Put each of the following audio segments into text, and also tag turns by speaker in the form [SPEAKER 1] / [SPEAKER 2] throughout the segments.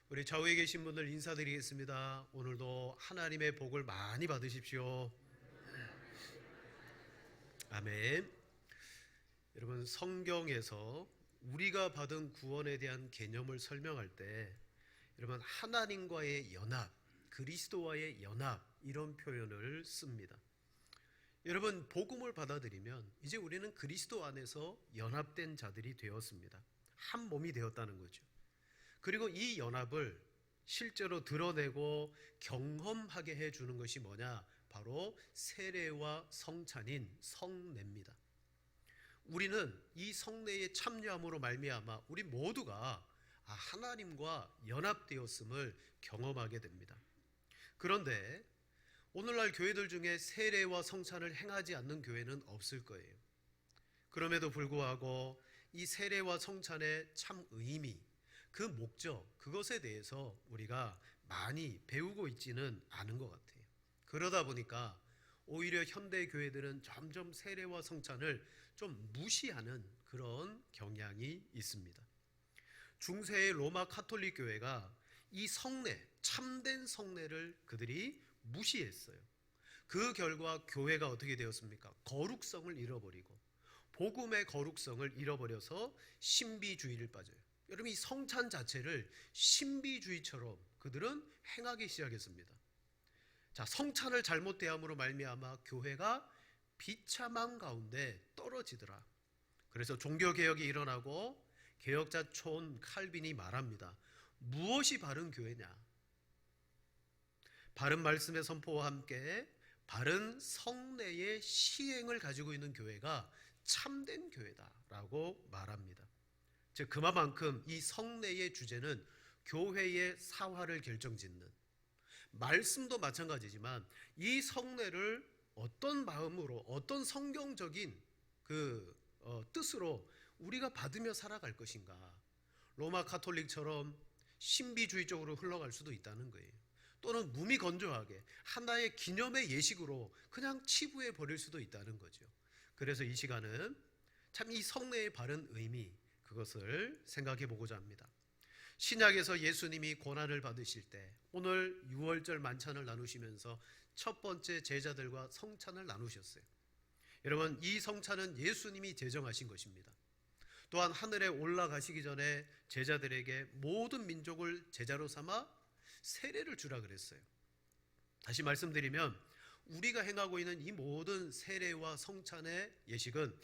[SPEAKER 1] 우리 좌우에 계신 분들 인사드리겠습니다. 오늘도 하나님의 복을 많이 받으십시오. 아멘. 여러분, 성경에서 우리가 받은 구원에 대한 개념을 설명할 때 여러분, 하나님과의 연합, 그리스도와의 연합, 이런 표현을 씁니다. 여러분, 복음을 받아들이면 이제 우리는 그리스도 안에서 연합된 자들이 되었습니다. 한 몸이 되었다는 거죠. 그리고 이 연합을 실제로 드러내고 경험하게 해주는 것이 뭐냐? 바로 세례와 성찬인 성례입니다. 우리는 이 성례에 참여함으로 말미암아 우리 모두가 하나님과 연합되었음을 경험하게 됩니다. 그런데 오늘날 교회들 중에 세례와 성찬을 행하지 않는 교회는 없을 거예요. 그럼에도 불구하고 이 세례와 성찬의 참 의미, 그 목적, 그것에 대해서 우리가 많이 배우고 있지는 않은 것 같아요. 그러다 보니까 오히려 현대 교회들은 점점 세례와 성찬을 좀 무시하는 그런 경향이 있습니다. 중세의 로마 카톨릭 교회가 이 성례, 참된 성례를 그들이 무시했어요. 그 결과 교회가 어떻게 되었습니까? 거룩성을 잃어버리고 복음의 거룩성을 잃어버려서 신비주의를 빠져요. 여러분, 이 성찬 자체를 신비주의처럼 그들은 행하기 시작했습니다. 자, 성찬을 잘못 대함으로 말미암아 교회가 비참함 가운데 떨어지더라. 그래서 종교개혁이 일어나고 개혁자 촌 칼빈이 말합니다. 무엇이 바른 교회냐? 바른 말씀의 선포와 함께 바른 성례의 시행을 가지고 있는 교회가 참된 교회다라고 말합니다. 즉, 그만큼 이 성례의 주제는 교회의 사화를 결정짓는, 말씀도 마찬가지지만 이 성례를 어떤 마음으로, 어떤 성경적인 뜻으로 우리가 받으며 살아갈 것인가. 로마 카톨릭처럼 신비주의적으로 흘러갈 수도 있다는 거예요. 또는 무미건조하게 하나의 기념의 예식으로 그냥 치부해 버릴 수도 있다는 거죠. 그래서 이 시간은 참 이 성례의 바른 의미, 그것을 생각해 보고자 합니다. 신약에서 예수님이 고난을 받으실 때 오늘 유월절 만찬을 나누시면서 첫 번째 제자들과 성찬을 나누셨어요. 여러분, 이 성찬은 예수님이 제정하신 것입니다. 또한 하늘에 올라가시기 전에 제자들에게 모든 민족을 제자로 삼아 세례를 주라 그랬어요. 다시 말씀드리면 우리가 행하고 있는 이 모든 세례와 성찬의 예식은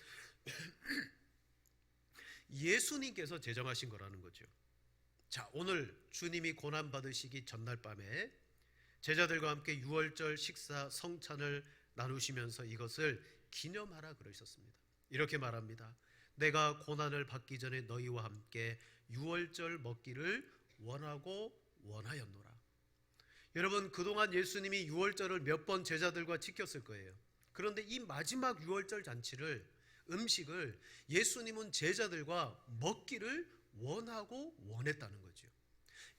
[SPEAKER 1] 예수님께서 제정하신 거라는 거죠. 자, 오늘 주님이 고난 받으시기 전날 밤에 제자들과 함께 유월절 식사 성찬을 나누시면서 이것을 기념하라 그러셨습니다. 이렇게 말합니다. 내가 고난을 받기 전에 너희와 함께 유월절 먹기를 원하고 원하였노라. 여러분, 그동안 예수님이 유월절을 몇 번 제자들과 지켰을 거예요. 그런데 이 마지막 유월절 잔치를, 음식을 예수님은 제자들과 먹기를 원하고 원했다는 거죠.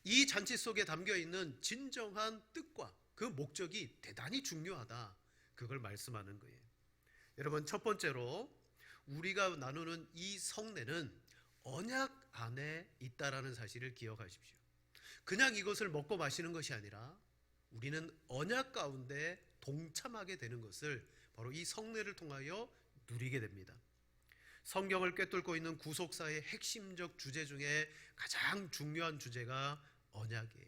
[SPEAKER 1] 이 잔치 속에 담겨 있는 진정한 뜻과 그 목적이 대단히 중요하다, 그걸 말씀하는 거예요. 여러분, 첫 번째로 우리가 나누는 이 성례는 언약 안에 있다라는 사실을 기억하십시오. 그냥 이것을 먹고 마시는 것이 아니라 우리는 언약 가운데 동참하게 되는 것을 바로 이 성례를 통하여 누리게 됩니다. 성경을 꿰뚫고 있는 구속사의 핵심적 주제 중에 가장 중요한 주제가 언약이에요.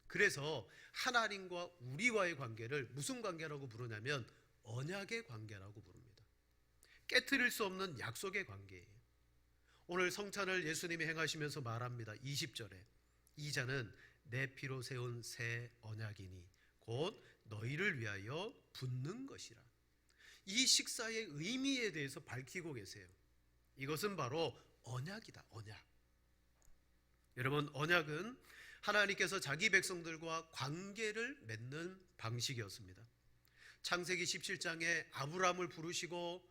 [SPEAKER 1] 그래서 하나님과 우리와의 관계를 무슨 관계라고 부르냐면 언약의 관계라고 부릅니다. 깨트릴 수 없는 약속의 관계예요. 오늘 성찬을 예수님이 행하시면서 말합니다. 20절에 이 잔은 내 피로 세운 새 언약이니 곧 너희를 위하여 붓는 것이라. 이 식사의 의미에 대해서 밝히고 계세요. 이것은 바로 언약이다, 언약. 여러분, 언약은 하나님께서 자기 백성들과 관계를 맺는 방식이었습니다. 창세기 17장에 아브라함을 부르시고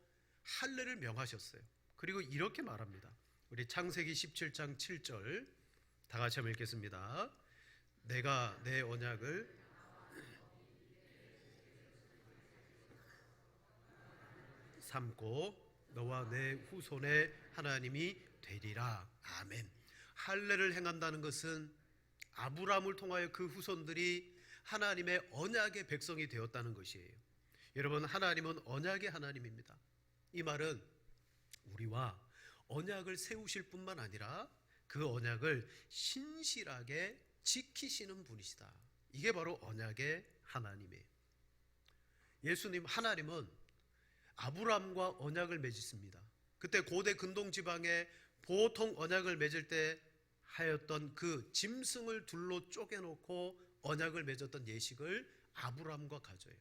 [SPEAKER 1] 할례를 명하셨어요. 그리고 이렇게 말합니다. 우리 창세기 17장 7절 다 같이 한번 읽겠습니다. 내가 내 언약을 삼고 너와 내 후손의 하나님이 되리라. 아멘. 할례를 행한다는 것은 아브라함을 통하여 그 후손들이 하나님의 언약의 백성이 되었다는 것이에요. 여러분, 하나님은 언약의 하나님입니다. 이 말은 우리와 언약을 세우실 뿐만 아니라 그 언약을 신실하게 지키시는 분이시다. 이게 바로 언약의 하나님이에요. 예수님, 하나님은 아브라함과 언약을 맺으십니다. 그때 고대 근동 지방에 보통 언약을 맺을 때 하였던 그 짐승을 둘로 쪼개놓고 언약을 맺었던 예식을 아브라함과 가져요.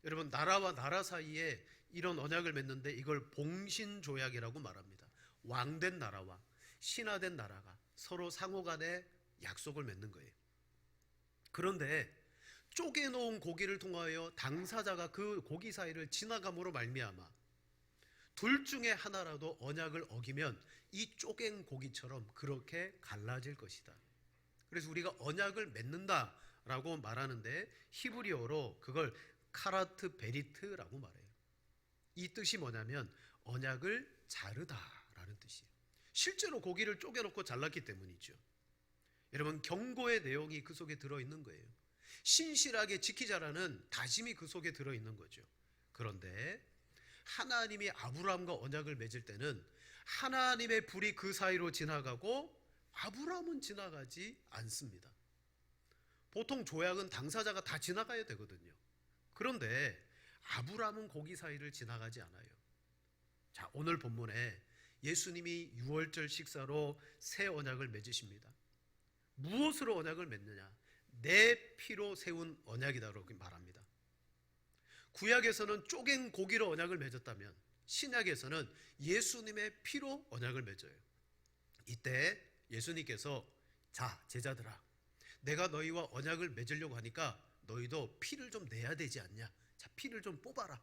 [SPEAKER 1] 여러분, 나라와 나라 사이에 이런 언약을 맺는데 이걸 봉신조약이라고 말합니다. 왕된 나라와 신하된 나라가 서로 상호 간에 약속을 맺는 거예요. 그런데 쪼개놓은 고기를 통하여 당사자가 그 고기 사이를 지나감으로 말미암아 둘 중에 하나라도 언약을 어기면 이 쪼갠 고기처럼 그렇게 갈라질 것이다. 그래서 우리가 언약을 맺는다라고 말하는데 히브리어로 그걸 카라트 베리트라고 말해요. 이 뜻이 뭐냐면 언약을 자르다라는 뜻이에요. 실제로 고기를 쪼개놓고 잘랐기 때문이죠. 여러분, 경고의 내용이 그 속에 들어있는 거예요. 신실하게 지키자라는 다짐이 그 속에 들어있는 거죠. 그런데 하나님이 아브라함과 언약을 맺을 때는 하나님의 불이 그 사이로 지나가고 아브라함은 지나가지 않습니다. 보통 조약은 당사자가 다 지나가야 되거든요. 그런데 아브라함은 고기 사이를 지나가지 않아요. 자, 오늘 본문에 예수님이 유월절 식사로 새 언약을 맺으십니다. 무엇으로 언약을 맺느냐? 내 피로 세운 언약이다라고 말합니다. 구약에서는 쪼갠 고기로 언약을 맺었다면 신약에서는 예수님의 피로 언약을 맺어요. 이때 예수님께서 자, 제자들아, 내가 너희와 언약을 맺으려고 하니까 너희도 피를 좀 내야 되지 않냐? 자, 피를 좀 뽑아라.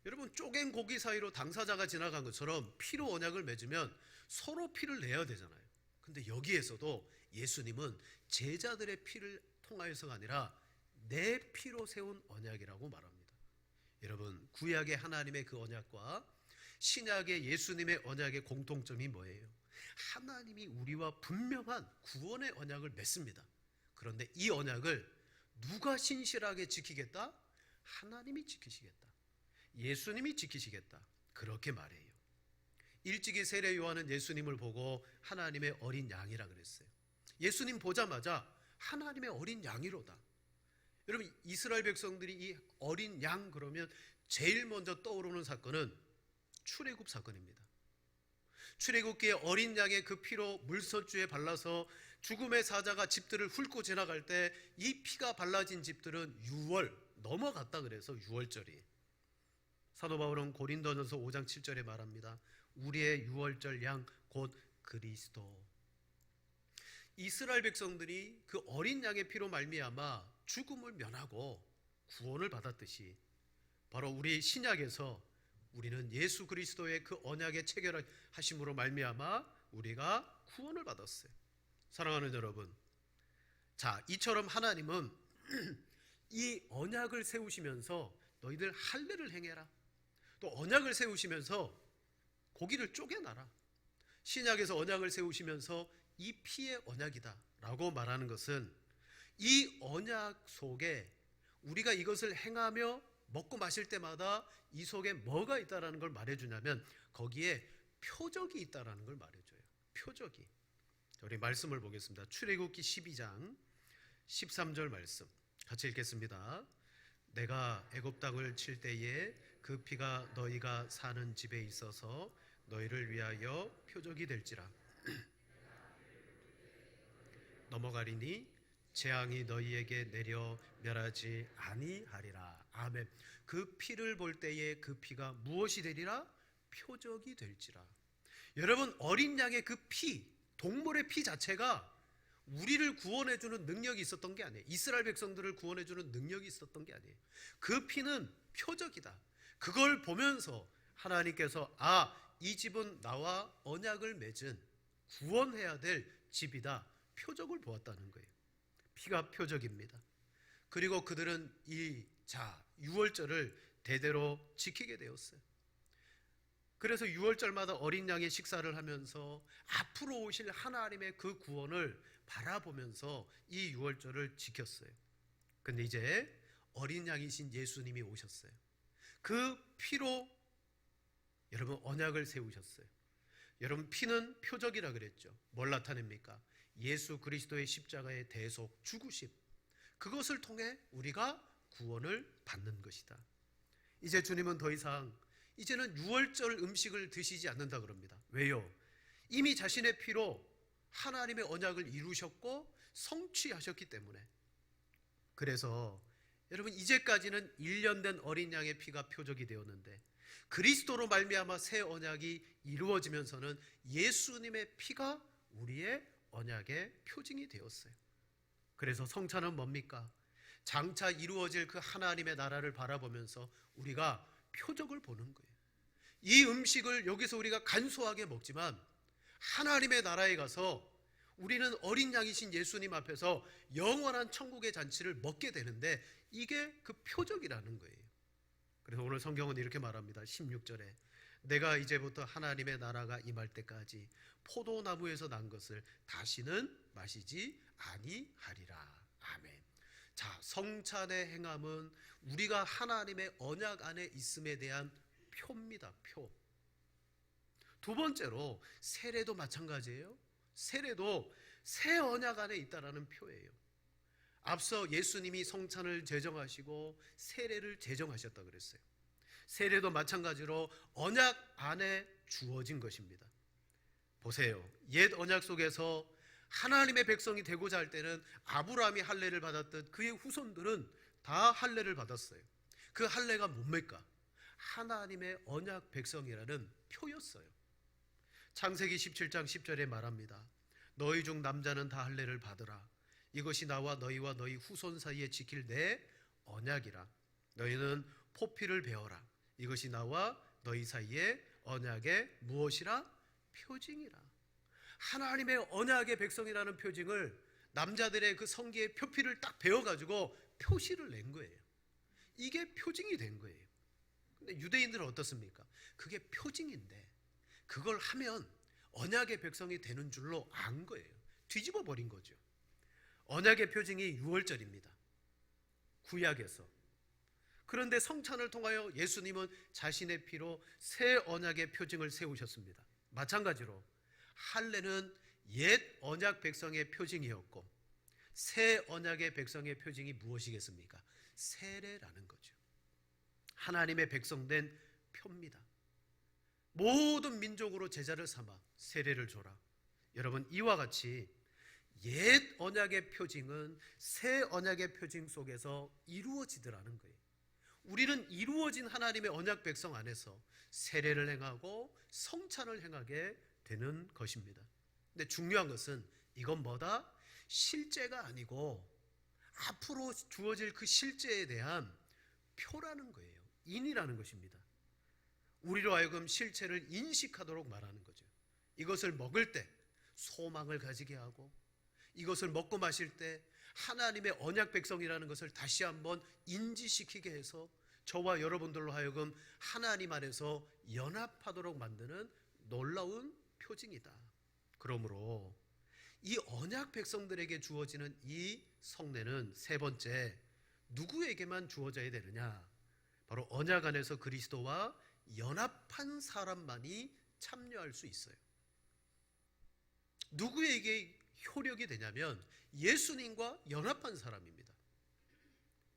[SPEAKER 1] 여러분, 쪼갠 고기 사이로 당사자가 지나간 것처럼 피로 언약을 맺으면 서로 피를 내야 되잖아요. 근데 여기에서도 예수님은 제자들의 피를 통하여서가 아니라 내 피로 세운 언약이라고 말합니다. 여러분, 구약의 하나님의 그 언약과 신약의 예수님의 언약의 공통점이 뭐예요? 하나님이 우리와 분명한 구원의 언약을 맺습니다. 그런데 이 언약을 누가 신실하게 지키겠다? 하나님이 지키시겠다. 예수님이 지키시겠다. 그렇게 말해요. 일찍이 세례 요한은 예수님을 보고 하나님의 어린 양이라 그랬어요. 예수님 보자마자 하나님의 어린 양이로다. 여러분, 이스라엘 백성들이 이 어린 양 그러면 제일 먼저 떠오르는 사건은 출애굽 사건입니다. 출애굽기에 어린 양의 그 피로 물소주에 발라서 죽음의 사자가 집들을 훑고 지나갈 때 이 피가 발라진 집들은 유월 넘어갔다 그래서 유월절이. 사도 바울은 고린도전서 5장 7절에 말합니다. 우리의 유월절 양 곧 그리스도. 이스라엘 백성들이 그 어린 양의 피로 말미암아 죽음을 면하고 구원을 받았듯이 바로 우리 신약에서 우리는 예수 그리스도의 그 언약의 체결하심으로 말미암아 우리가 구원을 받았어요. 사랑하는 여러분, 자, 이처럼 하나님은 이 언약을 세우시면서 너희들 할례를 행해라. 또 언약을 세우시면서 고기를 쪼개놔라. 신약에서 언약을 세우시면서 이 피의 언약이다 라고 말하는 것은 이 언약 속에 우리가 이것을 행하며 먹고 마실 때마다 이 속에 뭐가 있다라는 걸 말해주냐면 거기에 표적이 있다라는 걸 말해줘요. 표적이. 우리 말씀을 보겠습니다. 출애굽기 12장 13절 말씀 같이 읽겠습니다. 내가 애굽 땅을 칠 때에 그 피가 너희가 사는 집에 있어서 너희를 위하여 표적이 될지라. 넘어가리니 재앙이 너희에게 내려 멸하지 아니하리라. 아멘. 그 피를 볼 때에 그 피가 무엇이 되리라? 표적이 될지라. 여러분, 어린 양의 그 피, 동물의 피 자체가 우리를 구원해주는 능력이 있었던 게 아니에요. 이스라엘 백성들을 구원해주는 능력이 있었던 게 아니에요. 그 피는 표적이다. 그걸 보면서 하나님께서 이 집은 나와 언약을 맺은 구원해야 될 집이다. 표적을 보았다는 거예요. 피가 표적입니다. 그리고 그들은 유월절을 대대로 지키게 되었어요. 그래서 유월절마다 어린 양의 식사를 하면서 앞으로 오실 하나님의 그 구원을 바라보면서 이 유월절을 지켰어요. 근데 이제 어린 양이신 예수님이 오셨어요. 그 피로 여러분 언약을 세우셨어요. 여러분 피는 표적이라 그랬죠. 뭘 나타냅니까? 예수 그리스도의 십자가의 대속 죽으심. 그것을 통해 우리가 구원을 받는 것이다. 이제 주님은 더 이상 이제는 유월절 음식을 드시지 않는다 그럽니다. 왜요? 이미 자신의 피로 하나님의 언약을 이루셨고 성취하셨기 때문에. 그래서 여러분 이제까지는 1년 된 어린 양의 피가 표적이 되었는데 그리스도로 말미암아 새 언약이 이루어지면서는 예수님의 피가 우리의 언약의 표징이 되었어요. 그래서 성찬은 뭡니까? 장차 이루어질 그 하나님의 나라를 바라보면서 우리가 표적을 보는 거예요. 이 음식을 여기서 우리가 간소하게 먹지만 하나님의 나라에 가서 우리는 어린 양이신 예수님 앞에서 영원한 천국의 잔치를 먹게 되는데 이게 그 표적이라는 거예요. 그래서 오늘 성경은 이렇게 말합니다. 16절에 내가 이제부터 하나님의 나라가 임할 때까지 포도나무에서 난 것을 다시는 마시지 아니하리라. 아멘. 자, 성찬의 행함은 우리가 하나님의 언약 안에 있음에 대한 표입니다. 표. 두 번째로 세례도 마찬가지예요. 세례도 새 언약 안에 있다라는 표예요. 앞서 예수님이 성찬을 제정하시고 세례를 제정하셨다 그랬어요. 세례도 마찬가지로 언약 안에 주어진 것입니다. 보세요. 옛 언약 속에서 하나님의 백성이 되고자 할 때는 아브라함이 할례를 받았듯 그의 후손들은 다 할례를 받았어요. 그 할례가 뭡니까? 하나님의 언약 백성이라는 표였어요. 창세기 17장 10절에 말합니다. 너희 중 남자는 다 할례를 받으라. 이것이 나와 너희와 너희 후손 사이에 지킬 내 언약이라. 너희는 포피를 베어라. 이것이 나와 너희 사이에 언약의 무엇이라? 표징이라. 하나님의 언약의 백성이라는 표징을 남자들의 그 성기의 표피를 딱 베어가지고 표시를 낸 거예요. 이게 표징이 된 거예요. 근데 유대인들은 어떻습니까? 그게 표징인데 그걸 하면 언약의 백성이 되는 줄로 안 거예요. 뒤집어 버린 거죠. 언약의 표징이 유월절입니다. 구약에서. 그런데 성찬을 통하여 예수님은 자신의 피로 새 언약의 표징을 세우셨습니다. 마찬가지로 할례는 옛 언약 백성의 표징이었고 새 언약의 백성의 표징이 무엇이겠습니까? 세례라는 거죠. 하나님의 백성된 표입니다. 모든 민족으로 제자를 삼아 세례를 줘라. 여러분 이와 같이 옛 언약의 표징은 새 언약의 표징 속에서 이루어지더라는 거예요. 우리는 이루어진 하나님의 언약 백성 안에서 세례를 행하고 성찬을 행하게 되는 것입니다. 근데 중요한 것은 이건 뭐다? 실제가 아니고 앞으로 주어질 그 실제에 대한 표라는 거예요. 인이라는 것입니다. 우리로 하여금 실체를 인식하도록 말하는 거죠. 이것을 먹을 때 소망을 가지게 하고 이것을 먹고 마실 때 하나님의 언약 백성이라는 것을 다시 한번 인지시키게 해서 저와 여러분들로 하여금 하나님 안에서 연합하도록 만드는 놀라운 표징이다. 그러므로 이 언약 백성들에게 주어지는 이 성례는 세 번째 누구에게만 주어져야 되느냐? 바로 언약 안에서 그리스도와 연합한 사람만이 참여할 수 있어요. 누구에게 효력이 되냐면 예수님과 연합한 사람입니다.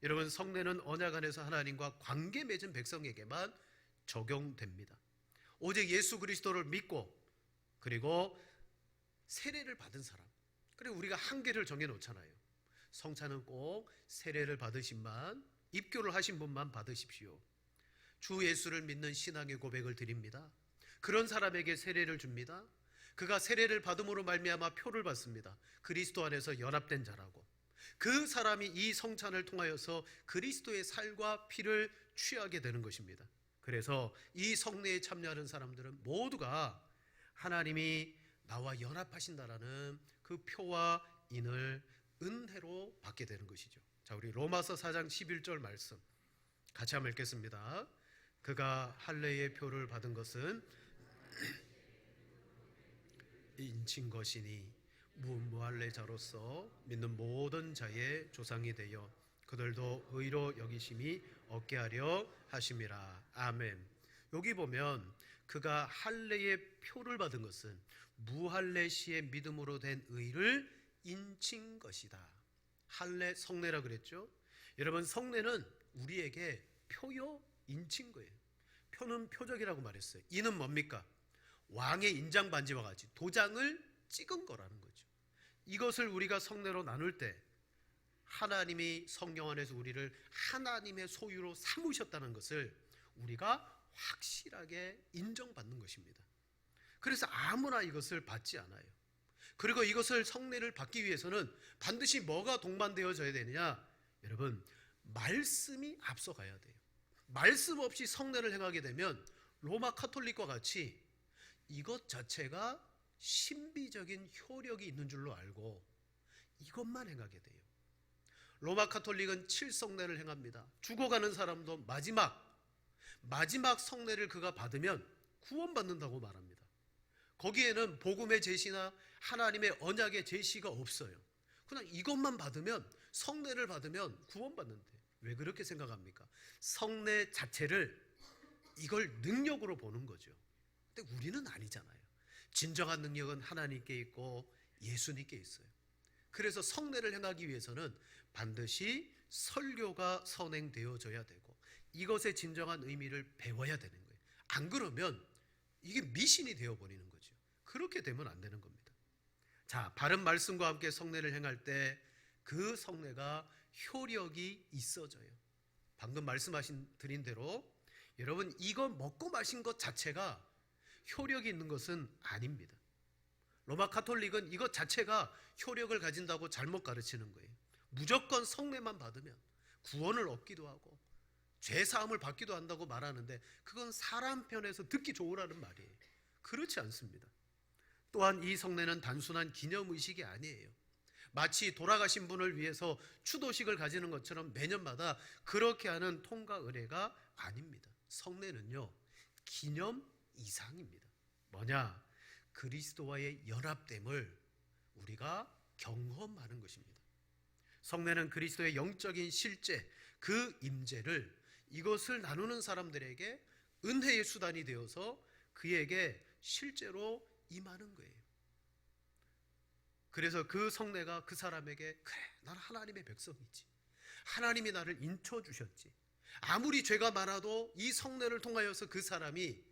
[SPEAKER 1] 여러분 성례는 언약 안에서 하나님과 관계 맺은 백성에게만 적용됩니다. 오직 예수 그리스도를 믿고 그리고 세례를 받은 사람. 그리고 우리가 한계를 정해놓잖아요. 성찬은 꼭 세례를 받으신 입교를 하신 분만 받으십시오. 주 예수를 믿는 신앙의 고백을 드립니다. 그런 사람에게 세례를 줍니다. 그가 세례를 받음으로 말미암아 표를 받습니다. 그리스도 안에서 연합된 자라고. 그 사람이 이 성찬을 통하여서 그리스도의 살과 피를 취하게 되는 것입니다. 그래서 이 성례에 참여하는 사람들은 모두가 하나님이 나와 연합하신다라는 그 표와 인을 은혜로 받게 되는 것이죠. 자, 우리 로마서 4장 11절 말씀 같이 한번 읽겠습니다. 그가 할례의 표를 받은 것은 인친 것이니 무할례 자로서 믿는 모든 자의 조상이 되어 그들도 의로 여기심이 얻게 하려 하심이라. 아멘. 여기 보면 그가 할례의 표를 받은 것은 무할례 시의 믿음으로 된 의를 인친 것이다. 할례 성례라 그랬죠. 여러분, 성례는 우리에게 표요 인친 거예요. 표는 표적이라고 말했어요. 이는 뭡니까? 왕의 인장 반지와 같이 도장을 찍은 거라는 거죠. 이것을 우리가 성례로 나눌 때 하나님이 성경 안에서 우리를 하나님의 소유로 삼으셨다는 것을 우리가 확실하게 인정받는 것입니다. 그래서 아무나 이것을 받지 않아요. 그리고 이것을 성례를 받기 위해서는 반드시 뭐가 동반되어져야 되느냐? 여러분, 말씀이 앞서가야 돼요. 말씀 없이 성례를 행하게 되면 로마 카톨릭과 같이 이것 자체가 신비적인 효력이 있는 줄로 알고 이것만 행하게 돼요. 로마 카톨릭은 7성례를 행합니다. 죽어가는 사람도 마지막 성례를 그가 받으면 구원받는다고 말합니다. 거기에는 복음의 제시나 하나님의 언약의 제시가 없어요. 그냥 이것만 받으면, 성례를 받으면 구원받는데, 왜 그렇게 생각합니까? 성례 자체를 이걸 능력으로 보는 거죠. 근데 우리는 아니잖아요. 진정한 능력은 하나님께 있고 예수님께 있어요. 그래서 성례를 행하기 위해서는 반드시 설교가 선행되어져야 되고 이것의 진정한 의미를 배워야 되는 거예요. 안 그러면 이게 미신이 되어버리는 거죠. 그렇게 되면 안 되는 겁니다. 자, 바른 말씀과 함께 성례를 행할 때 그 성례가 효력이 있어져요. 방금 드린 대로 여러분, 이거 먹고 마신 것 자체가 효력이 있는 것은 아닙니다. 로마 카톨릭은 이것 자체가 효력을 가진다고 잘못 가르치는 거예요. 무조건 성례만 받으면 구원을 얻기도 하고 죄 사함을 받기도 한다고 말하는데 그건 사람 편에서 듣기 좋으라는 말이에요. 그렇지 않습니다. 또한 이 성례는 단순한 기념의식이 아니에요. 마치 돌아가신 분을 위해서 추도식을 가지는 것처럼 매년마다 그렇게 하는 통가 의례가 아닙니다. 성례는요, 기념 이상입니다. 뭐냐? 그리스도와의 연합됨을 우리가 경험하는 것입니다. 성례는 그리스도의 영적인 실제, 그 임재를 이것을 나누는 사람들에게 은혜의 수단이 되어서 그에게 실제로 임하는 거예요. 그래서 그 성례가 그 사람에게, 그래, 난 하나님의 백성이지, 하나님이 나를 인쳐주셨지, 아무리 죄가 많아도 이 성례를 통하여서 그 사람이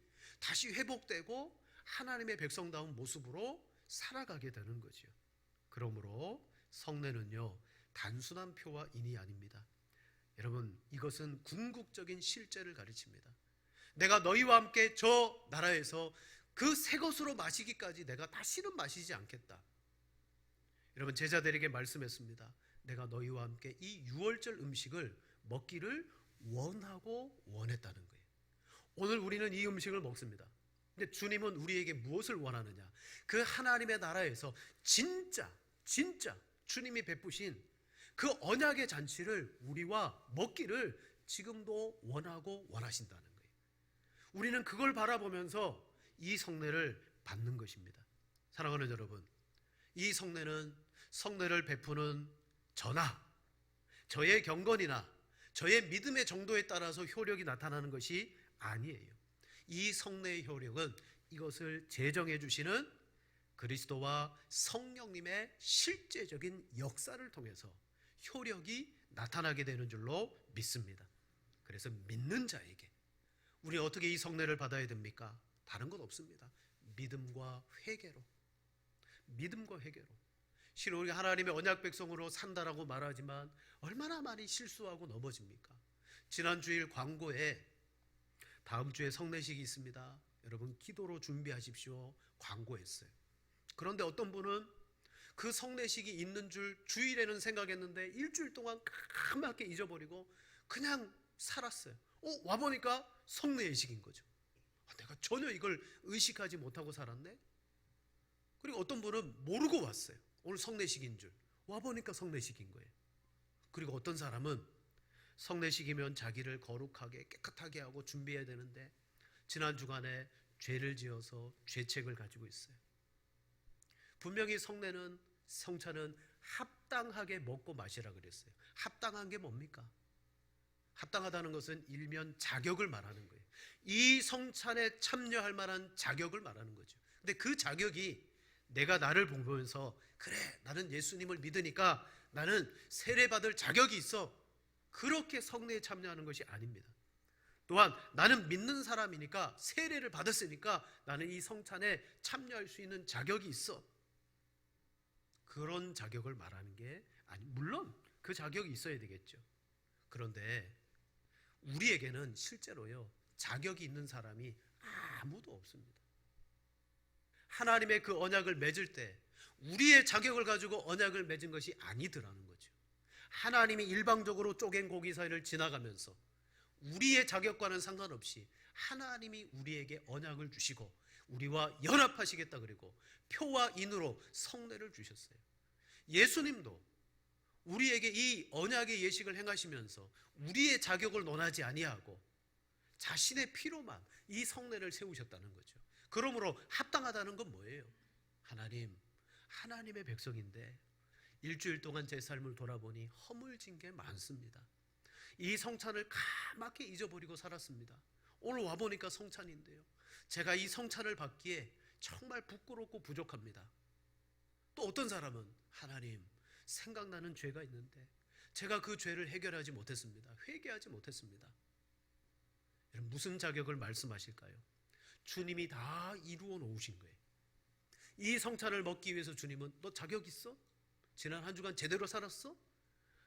[SPEAKER 1] 다시 회복되고 하나님의 백성다운 모습으로 살아가게 되는 거죠. 그러므로 성례는요, 단순한 표와 인이 아닙니다. 여러분, 이것은 궁극적인 실제를 가르칩니다. 내가 너희와 함께 저 나라에서 그 새 것으로 마시기까지 내가 다시는 마시지 않겠다. 여러분, 제자들에게 말씀했습니다. 내가 너희와 함께 이 유월절 음식을 먹기를 원하고 원했다는 거예요. 오늘 우리는 이 음식을 먹습니다. 근데 주님은 우리에게 무엇을 원하느냐? 그 하나님의 나라에서 진짜 주님이 베푸신 그 언약의 잔치를 우리와 먹기를 지금도 원하고 원하신다는 거예요. 우리는 그걸 바라보면서 이 성례를 받는 것입니다. 사랑하는 여러분, 이 성례는 성례를 베푸는 저의 경건이나 저의 믿음의 정도에 따라서 효력이 나타나는 것이 아니에요. 이 성례의 효력은 이것을 제정해 주시는 그리스도와 성령님의 실제적인 역사를 통해서 효력이 나타나게 되는 줄로 믿습니다. 그래서 믿는 자에게 우리 어떻게 이 성례를 받아야 됩니까? 다른 것 없습니다. 믿음과 회개로. 실은 우리가 하나님의 언약 백성으로 산다라고 말하지만 얼마나 많이 실수하고 넘어집니까? 지난 주일 광고에 다음 주에 성례식이 있습니다, 여러분 기도로 준비하십시오 광고했어요. 그런데 어떤 분은 그 성례식이 있는 줄 주일에는 생각했는데 일주일 동안 까맣게 잊어버리고 그냥 살았어요. 와보니까 성례식인 거죠. 내가 전혀 이걸 의식하지 못하고 살았네. 그리고 어떤 분은 모르고 왔어요. 오늘 성례식인 줄 와보니까 성례식인 거예요. 그리고 어떤 사람은 성례식이면 자기를 거룩하게 깨끗하게 하고 준비해야 되는데 지난 주간에 죄를 지어서 죄책을 가지고 있어요. 분명히 성례는 성찬은 합당하게 먹고 마시라 그랬어요. 합당한 게 뭡니까? 합당하다는 것은 일면 자격을 말하는 거예요. 이 성찬에 참여할 만한 자격을 말하는 거죠. 근데 그 자격이 내가 나를 보면서 그래 나는 예수님을 믿으니까 나는 세례받을 자격이 있어, 그렇게 성례에 참여하는 것이 아닙니다. 또한 나는 믿는 사람이니까 세례를 받았으니까 나는 이 성찬에 참여할 수 있는 자격이 있어, 그런 자격을 말하는 게 아니, 물론 그 자격이 있어야 되겠죠. 그런데 우리에게는 실제로요 자격이 있는 사람이 아무도 없습니다. 하나님의 그 언약을 맺을 때 우리의 자격을 가지고 언약을 맺은 것이 아니더라는 거죠. 하나님이 일방적으로 쪼갠 고기 사이를 지나가면서 우리의 자격과는 상관없이 하나님이 우리에게 언약을 주시고 우리와 연합하시겠다 그리고 표와 인으로 성례를 주셨어요. 예수님도 우리에게 이 언약의 예식을 행하시면서 우리의 자격을 논하지 아니하고 자신의 피로만 이 성례를 세우셨다는 거죠. 그러므로 합당하다는 건 뭐예요? 하나님의 백성인데 일주일 동안 제 삶을 돌아보니 허물진 게 많습니다. 이 성찬을 까맣게 잊어버리고 살았습니다. 오늘 와보니까 성찬인데요, 제가 이 성찬을 받기에 정말 부끄럽고 부족합니다. 또 어떤 사람은 하나님, 생각나는 죄가 있는데 제가 그 죄를 해결하지 못했습니다. 회개하지 못했습니다. 여러분, 무슨 자격을 말씀하실까요? 주님이 다 이루어 놓으신 거예요. 이 성찬을 먹기 위해서 주님은 너 자격 있어? 지난 한 주간 제대로 살았어?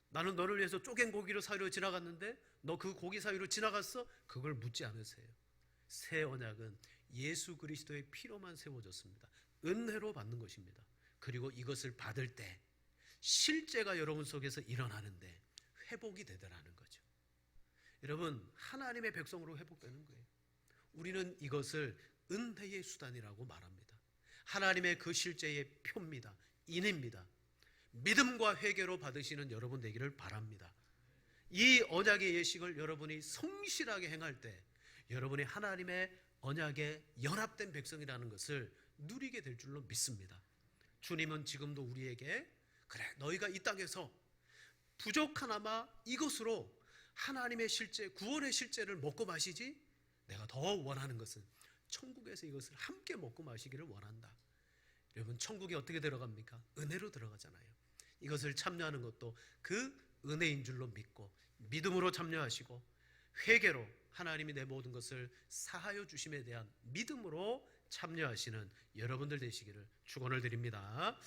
[SPEAKER 1] 나는 너를 위해서 쪼갠 고기로 사이로 지나갔는데 너 그 고기 사이로 지나갔어? 그걸 묻지 않으세요. 새 언약은 예수 그리스도의 피로만 세워졌습니다. 은혜로 받는 것입니다. 그리고 이것을 받을 때 실제가 여러분 속에서 일어나는데 회복이 되더라는 거죠. 여러분, 하나님의 백성으로 회복되는 거예요. 우리는 이것을 은혜의 수단이라고 말합니다. 하나님의 그 실제의 표입니다. 인입니다. 믿음과 회개로 받으시는 여러분 되기를 바랍니다. 이 언약의 예식을 여러분이 성실하게 행할 때 여러분이 하나님의 언약에 연합된 백성이라는 것을 누리게 될 줄로 믿습니다. 주님은 지금도 우리에게 그래 너희가 이 땅에서 부족하나마 이것으로 하나님의 실제, 구원의 실제를 먹고 마시지, 내가 더 원하는 것은 천국에서 이것을 함께 먹고 마시기를 원한다. 여러분, 천국에 어떻게 들어갑니까? 은혜로 들어가잖아요. 이것을 참여하는 것도 그 은혜인 줄로 믿고 믿음으로 참여하시고 회개로 하나님이 내 모든 것을 사하여 주심에 대한 믿음으로 참여하시는 여러분들 되시기를 축원을 드립니다.